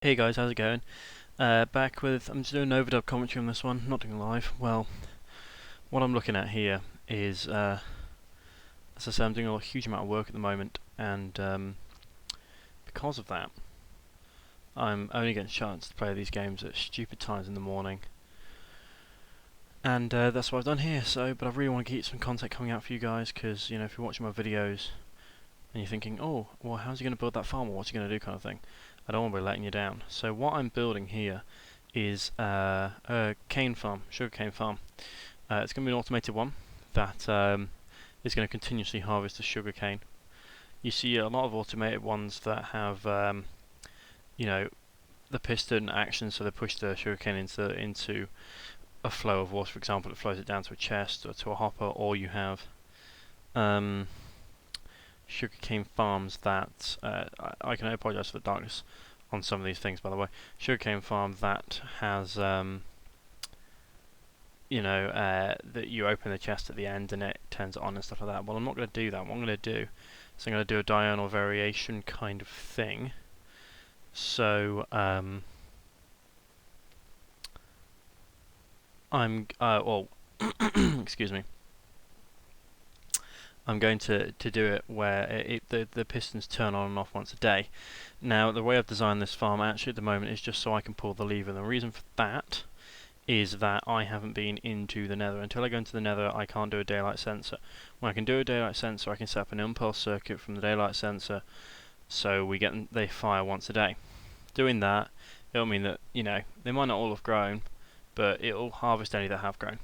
Hey guys, how's it going? Back with, I'm just doing an overdub commentary on this one, not doing live. Well, what I'm looking at here is, as I say, I'm doing a huge amount of work at the moment, and because of that, I'm only getting a chance to play these games at stupid times in the morning. And that's what I've done here, but I really want to keep some content coming out for you guys, because, you know, if you're watching my videos, and you're thinking, oh, well, how's he going to build that farm, or what's he going to do kind of thing, I don't want to be letting you down. So what I'm building here is a cane farm, sugarcane farm. It's going to be an automated one that is going to continuously harvest the sugarcane. You see a lot of automated ones that have, you know, the piston action, so they push the sugarcane into a flow of water. For example, it flows it down to a chest or to a hopper, or you have sugarcane farms that I can apologise for the darkness on some of these things, by the way. Sugarcane farm that has that you open the chest at the end and it turns it on and stuff like that. Well, I'm not going to do that. What I'm going to do is I'm going to do a diurnal variation kind of thing. So excuse me. I'm going to do it where the pistons turn on and off once a day. Now, the way I've designed this farm actually at the moment is just so I can pull the lever. And the reason for that is that I haven't been into the nether. Until I go into the nether, I can't do a daylight sensor. When I can do a daylight sensor, I can set up an impulse circuit from the daylight sensor, so they fire once a day. Doing that, it'll mean that, you know, they might not all have grown, but it'll harvest any that have grown.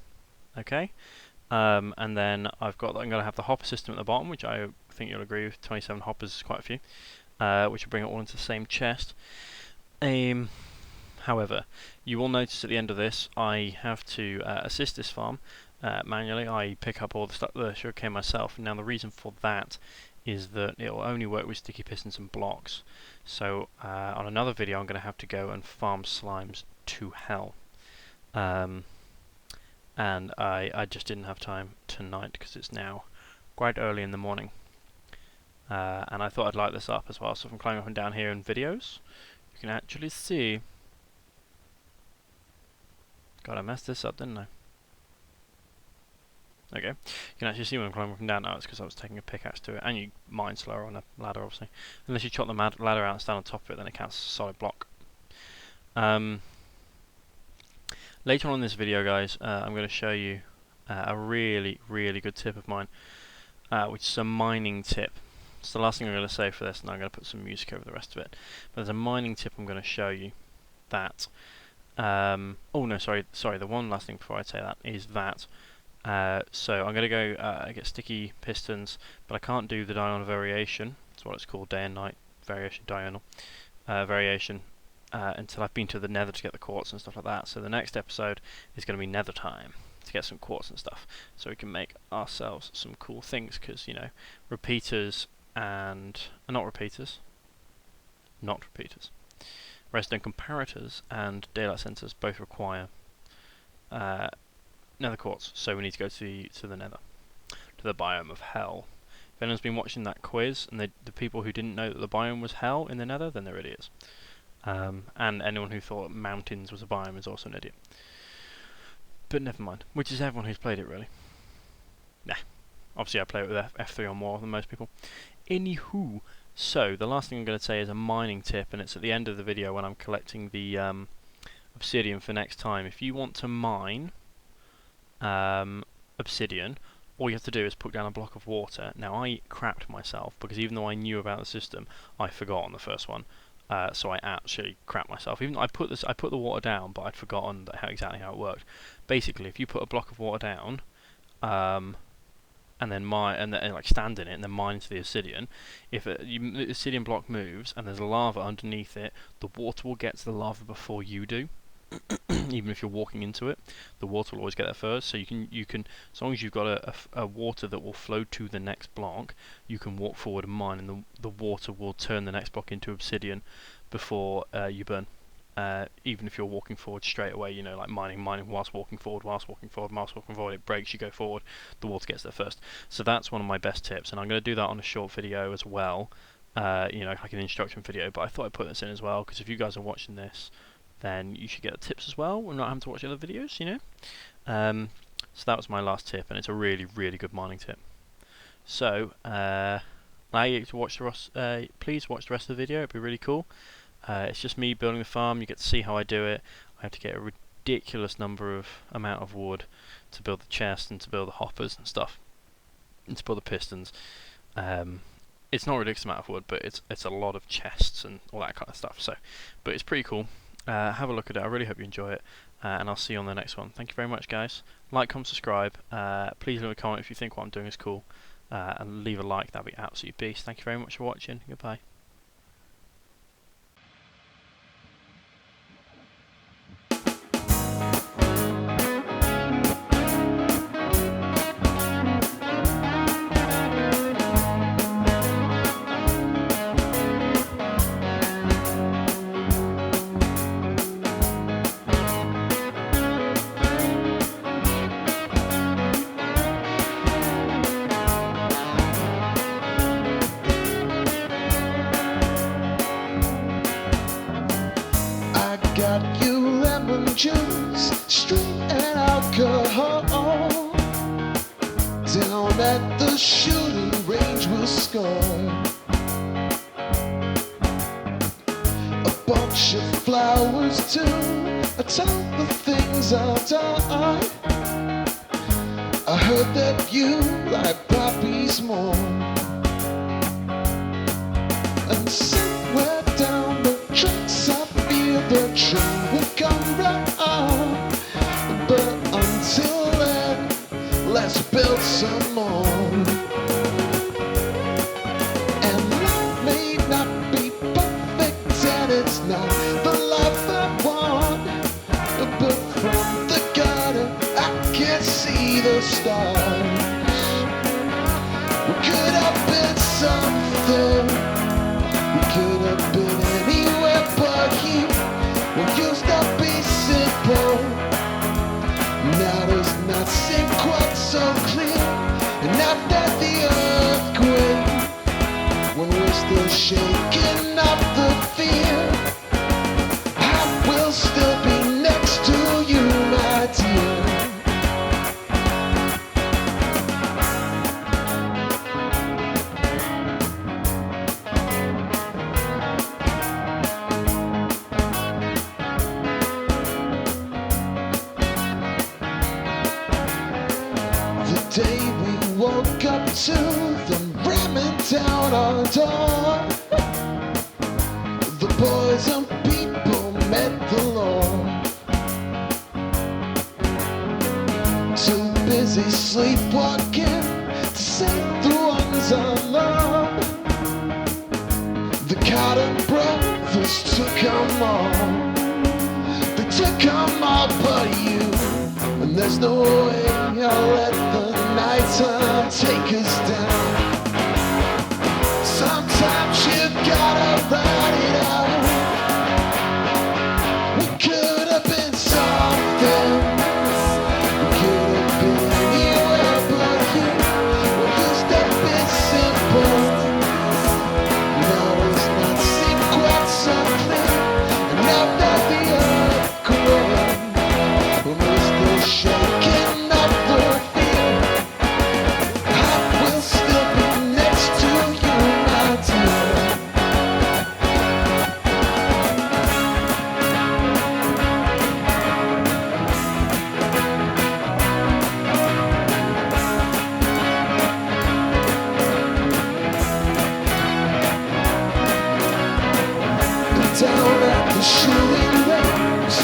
Okay? And then I'm going to have the hopper system at the bottom, which I think you'll agree with. 27 hoppers is quite a few, which will bring it all into the same chest. However, you will notice at the end of this, I have to assist this farm manually. I pick up all the sugarcane myself. Now, the reason for that is that it will only work with sticky pistons and blocks. So, on another video, I'm going to have to go and farm slimes to hell. And I just didn't have time tonight because it's now quite early in the morning. And I thought I'd light this up as well. So if I'm climbing up and down here in videos, you can actually see. God, I messed this up, didn't I? Okay, you can actually see when I'm climbing up and down now. It's because I was taking a pickaxe to it, and you mine slower on a ladder, obviously. Unless you chop the ladder out and stand on top of it, then it counts as a solid block. Later on in this video, guys, I'm going to show you a really, really good tip of mine, which is a mining tip. It's the last thing I'm going to say for this, and I'm going to put some music over the rest of it. But there's a mining tip I'm going to show you that. Oh no, sorry. The one last thing before I say that is that. So I'm going to go get sticky pistons, but I can't do the diurnal variation. That's what it's called, day and night variation, diurnal variation. Until I've been to the nether to get the quartz and stuff like that. So the next episode is going to be nether time to get some quartz and stuff, so we can make ourselves some cool things, because, you know, repeaters and not repeaters, redstone comparators and daylight sensors both require nether quartz, so we need to go to the nether, to the biome of hell. If anyone's been watching that quiz and the people who didn't know that the biome was hell in the nether, then they're idiots. And anyone who thought mountains was a biome is also an idiot. But never mind. Which is everyone who's played it, really. Nah. Obviously I play it with F3 or more than most people. Anywho, so the last thing I'm going to say is a mining tip, and it's at the end of the video when I'm collecting the obsidian for next time. If you want to mine obsidian, all you have to do is put down a block of water. Now, I crapped myself, because even though I knew about the system, I forgot on the first one. So I actually crapped myself. Even though I put the water down, but I'd forgotten exactly how it worked. Basically, if you put a block of water down, and then like stand in it, and then mine into the obsidian, if the obsidian block moves and there's lava underneath it, the water will get to the lava before you do. Even if you're walking into it, the water will always get there first. So you can, as long as you've got a water that will flow to the next block, you can walk forward and mine, and the water will turn the next block into obsidian before you burn. Even if you're walking forward straight away, you know, like mining whilst walking forward, it breaks, you go forward, the water gets there first. So that's one of my best tips, and I'm going to do that on a short video as well. you know, like an instruction video, but I thought I'd put this in as well, because if you guys are watching this, then you should get the tips as well, and not having to watch other videos, you know. So that was my last tip, and it's a really, really good mining tip. So, now you get to watch the rest, please watch the rest of the video, it'd be really cool. It's just me building the farm. You get to see how I do it. I have to get a ridiculous amount of wood to build the chest and to build the hoppers and stuff, and to build the pistons. It's not a ridiculous amount of wood, but it's a lot of chests and all that kind of stuff. So, but it's pretty cool. Have a look at it. I really hope you enjoy it, and I'll see you on the next one. Thank you very much, guys. Like, comment, subscribe. Please leave a comment if you think what I'm doing is cool, and leave a like. That'd be absolute beast. Thank you very much for watching. Goodbye. Got you lemon juice, straight and alcohol. Down at the shooting range we'll score a bunch of flowers too, atop the things I've done. I heard that you like poppies more, and somewhere down the tracks I feel the train will come round. But until then, let's build some more. And life may not be perfect, and it's not the life I want, but from the garden I can see the stars. We could have been something, we could have been anywhere but here. We used to be simple, now does not seem quite so clear. And after the earthquake, when we're still shaking off the fear, I will still be next to you, my dear. The day we woke up to them ramming down our door, the boys and people met the Lord. Too busy sleepwalking to save the ones I love. The Cotton Brothers took them all, they took them all but you. And there's no way I'll let the nighttime take us down. Sometimes you gotta ride it out. We could have been something, we could have been anywhere but here. We used to be simple, now it's not seem quite so clear. And now that the earthquake, when we're still shaking up the fear, I will still be next to you, my dear. Down at the shooting range,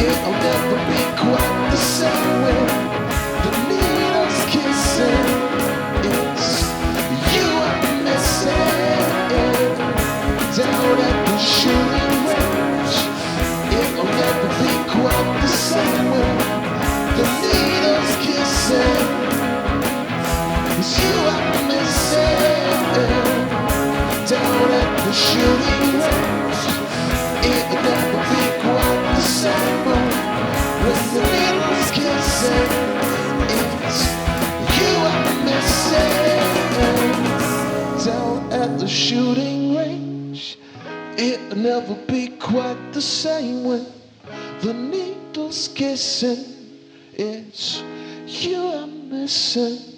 it'll never be quite the same way. The needles kissing, it's you I'm missing. Down at the shooting range, it'll never be quite the same way. The needles kissing, it's you I'm missing. Down at the shooting range, it'll never the shooting range. It'll never be quite the same when the needle's kissing. It's you I'm missing.